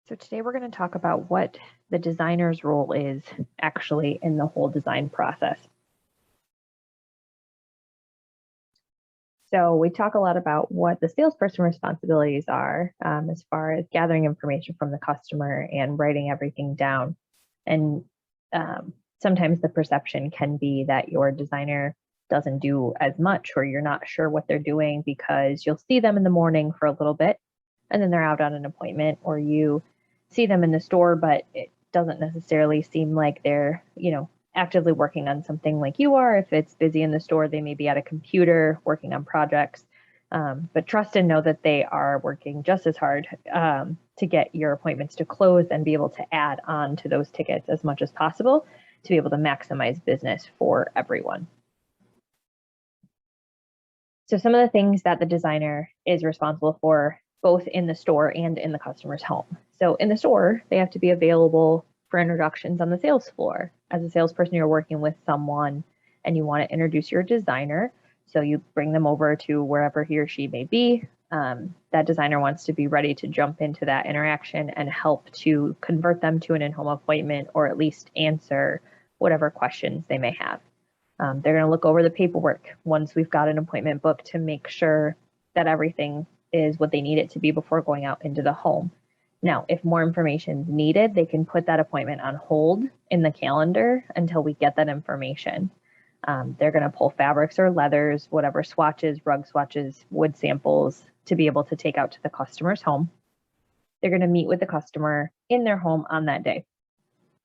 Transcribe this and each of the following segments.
So today we're going to talk about what the designer's role is actually in the whole design process. So we talk a lot about what the salesperson responsibilities are as far as gathering information from the customer and writing everything down. And sometimes the perception can be that your designer doesn't do as much, or you're not sure what they're doing because you'll see them in the morning for a little bit and then they're out on an appointment, or you see them in the store, but it doesn't necessarily seem like they're, actively working on something like you are. If it's busy in the store, they may be at a computer working on projects. But trust and know that they are working just as hard to get your appointments to close and be able to add on to those tickets as much as possible to be able to maximize business for everyone. So some of the things that the designer is responsible for, both in the store and in the customer's home. So in the store, they have to be available for introductions on the sales floor. As a salesperson, you're working with someone and you want to introduce your designer. So you bring them over to wherever he or she may be. That designer wants to be ready to jump into that interaction and help to convert them to an in-home appointment, or at least answer whatever questions they may have. They're going to look over the paperwork once we've got an appointment booked to make sure that everything is what they need it to be before going out into the home. Now, if more information is needed, they can put that appointment on hold in the calendar until we get that information. They're going to pull fabrics or leathers, whatever swatches, rug swatches, wood samples to be able to take out to the customer's home. They're going to meet with the customer in their home on that day.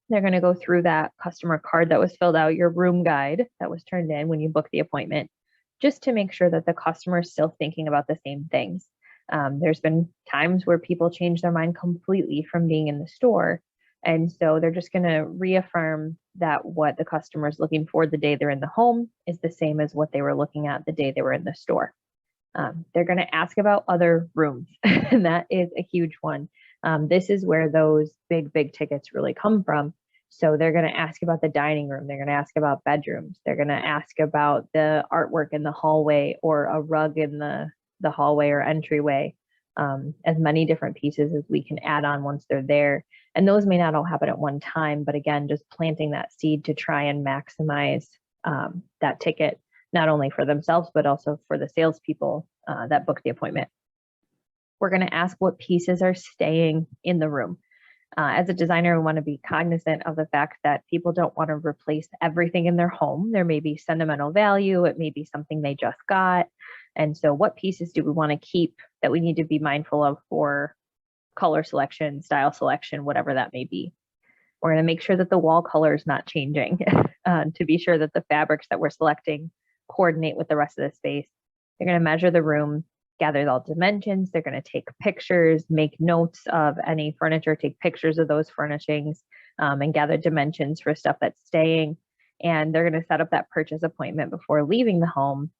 They're going to go through that customer card that was filled out, your room guide that was turned in when you booked the appointment, just to make sure that the customer is still thinking about the same things. There's been times where people change their mind completely from being in the store. And so they're just going to reaffirm that what the customer is looking for the day they're in the home is the same as what they were looking at the day they were in the store. They're going to ask about other rooms, and that is a huge one. This is where those big tickets really come from. So they're going to ask about the dining room. They're going to ask about bedrooms. They're going to ask about the artwork in the hallway, or a rug in the hallway or entryway. As many different pieces as we can add on once they're there. And those may not all happen at one time, but again, just planting that seed to try and maximize that ticket, not only for themselves, but also for the salespeople that book the appointment. We're going to ask what pieces are staying in the room. As a designer, we want to be cognizant of the fact that people don't want to replace everything in their home. There may be sentimental value. It may be something they just got. And so what pieces do we want to keep that we need to be mindful of for color selection, style selection, whatever that may be? We're going to make sure that the wall color is not changing to be sure that the fabrics that we're selecting coordinate with the rest of the space. They're going to measure the room, gather all dimensions. They're going to take pictures, make notes of any furniture, take pictures of those furnishings, and gather dimensions for stuff that's staying. And they're going to set up that purchase appointment before leaving the home,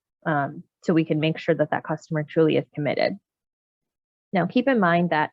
so we can make sure that that customer truly is committed. Now, keep in mind that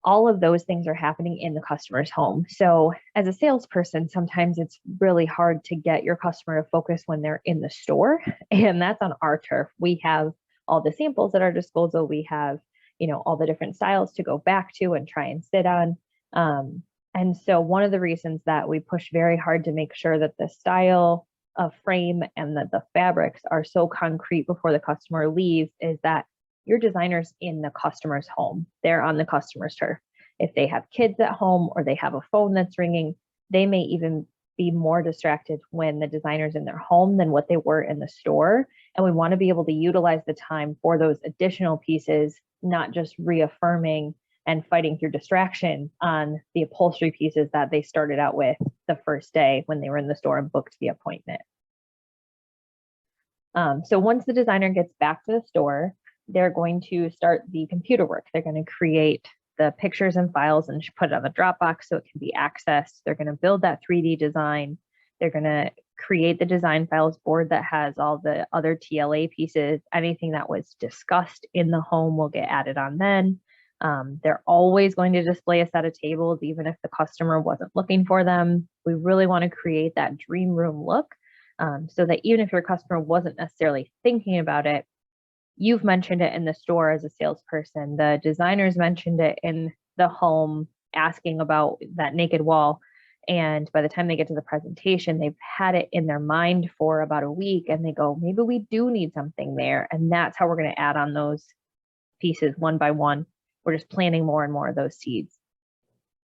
all of those things are happening in the customer's home. So as a salesperson, sometimes it's really hard to get your customer to focus when they're in the store. And that's on our turf. We have all the samples at our disposal. We have, all the different styles to go back to and try and sit on. And so one of the reasons that we push very hard to make sure that the style of frame and that the fabrics are so concrete before the customer leaves is that your designer's in the customer's home. They're on the customer's turf. If they have kids at home or they have a phone that's ringing, they may even be more distracted when the designer's in their home than what they were in the store. And we want to be able to utilize the time for those additional pieces, not just reaffirming and fighting through distraction on the upholstery pieces that they started out with the first day when they were in the store and booked the appointment. So once the designer gets back to the store, they're going to start the computer work. They're going to create the pictures and files and put it on the Dropbox so it can be accessed. They're going to build that 3D design. They're going to create the design files board that has all the other TLA pieces. Anything that was discussed in the home will get added on then. They're always going to display a set of tables, even if the customer wasn't looking for them. We really want to create that dream room look, so that even if your customer wasn't necessarily thinking about it, you've mentioned it in the store as a salesperson. The designers mentioned it in the home, asking about that naked wall. And by the time they get to the presentation, they've had it in their mind for about a week and they go, maybe we do need something there. And that's how we're going to add on those pieces one by one. We're just planting more and more of those seeds.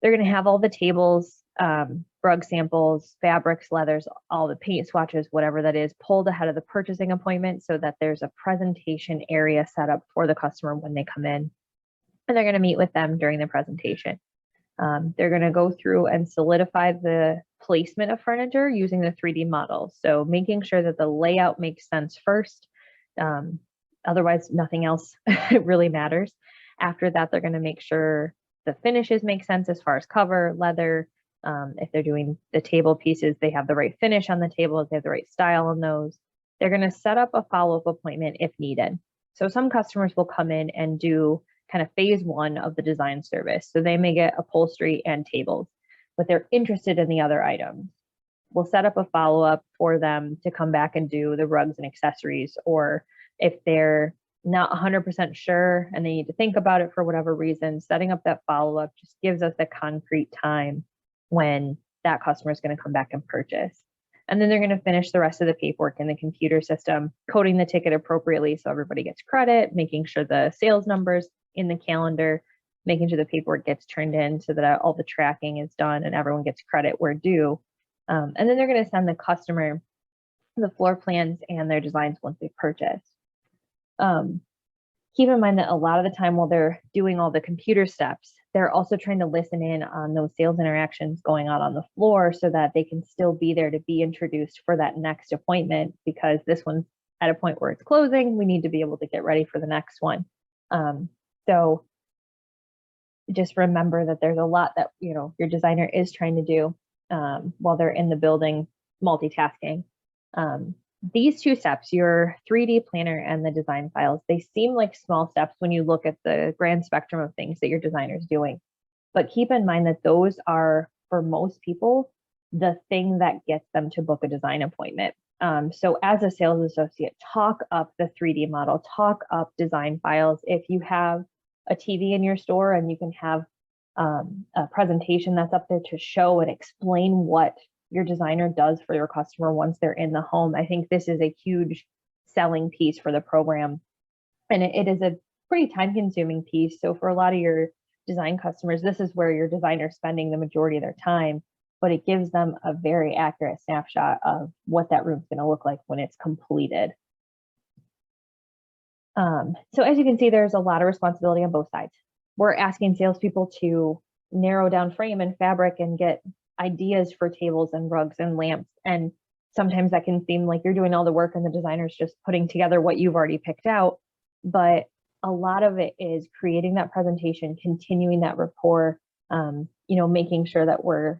They're going to have all the tables, rug samples, fabrics, leathers, all the paint swatches, whatever that is, pulled ahead of the purchasing appointment so that there's a presentation area set up for the customer when they come in. And they're going to meet with them during the presentation. They're going to go through and solidify the placement of furniture using the 3D model. So making sure that the layout makes sense first. Otherwise, nothing else really matters. After that, they're going to make sure the finishes make sense as far as cover, leather. If they're doing the table pieces, they have the right finish on the tables, they have the right style on those. They're going to set up a follow-up appointment if needed. So some customers will come in and do kind of phase one of the design service. So they may get upholstery and tables, but they're interested in the other items. We'll set up a follow-up for them to come back and do the rugs and accessories, or if they're not 100% sure and they need to think about it for whatever reason, setting up that follow-up just gives us the concrete time when that customer is going to come back and purchase. And then they're going to finish the rest of the paperwork in the computer system, coding the ticket appropriately so everybody gets credit, making sure the sales numbers in the calendar, making sure the paperwork gets turned in so that all the tracking is done and everyone gets credit where due. And then they're going to send the customer the floor plans and their designs once they purchase. Keep in mind that a lot of the time while they're doing all the computer steps, they're also trying to listen in on those sales interactions going on the floor so that they can still be there to be introduced for that next appointment, because this one's at a point where it's closing. We need to be able to get ready for the next one. So just remember that there's a lot that, your designer is trying to do while they're in the building multitasking. These two steps, your 3D planner and the design files, they seem like small steps when you look at the grand spectrum of things that your designer is doing. But keep in mind that those are, for most people, the thing that gets them to book a design appointment. So as a sales associate, talk up the 3D model, talk up design files. If you have a TV in your store and you can have a presentation that's up there to show and explain what your designer does for your customer once they're in the home, I think this is a huge selling piece for the program. And it is a pretty time-consuming piece. So for a lot of your design customers, this is where your designer is spending the majority of their time, but it gives them a very accurate snapshot of what that room's going to look like when it's completed. So as you can see, there's a lot of responsibility on both sides. We're asking salespeople to narrow down frame and fabric and get ideas for tables and rugs and lamps. And sometimes that can seem like you're doing all the work and the designer's just putting together what you've already picked out. But a lot of it is creating that presentation, continuing that rapport, making sure that we're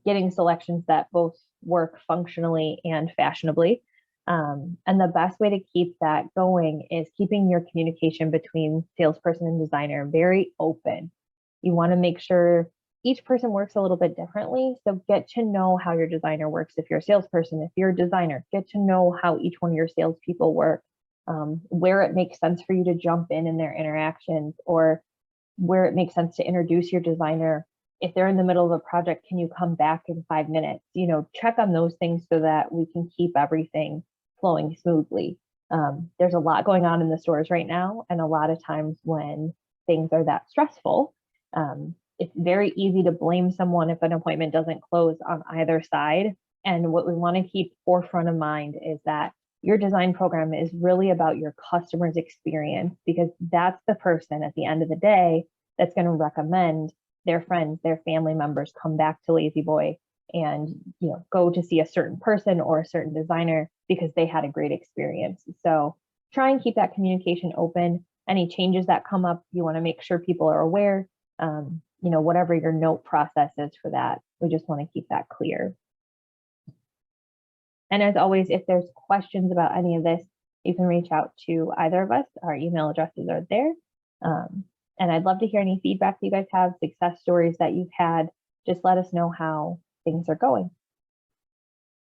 getting selections that both work functionally and fashionably. And the best way to keep that going is keeping your communication between salesperson and designer very open. You want to make sure each person works a little bit differently. So get to know how your designer works. If you're a salesperson, if you're a designer, get to know how each one of your salespeople work, where it makes sense for you to jump in their interactions, or where it makes sense to introduce your designer. If they're in the middle of a project, can you come back in 5 minutes? Check on those things so that we can keep everything flowing smoothly. There's a lot going on in the stores right now. And a lot of times when things are that stressful, it's very easy to blame someone if an appointment doesn't close on either side. And what we want to keep forefront of mind is that your design program is really about your customer's experience, because that's the person at the end of the day that's going to recommend their friends, their family members come back to La-Z-Boy and go to see a certain person or a certain designer because they had a great experience. So try and keep that communication open. Any changes that come up, you want to make sure people are aware. Whatever your note process is for that, we just want to keep that clear. And as always, if there's questions about any of this, you can reach out to either of us. Our email addresses are there. And I'd love to hear any feedback you guys have, success stories that you've had. Just let us know how things are going.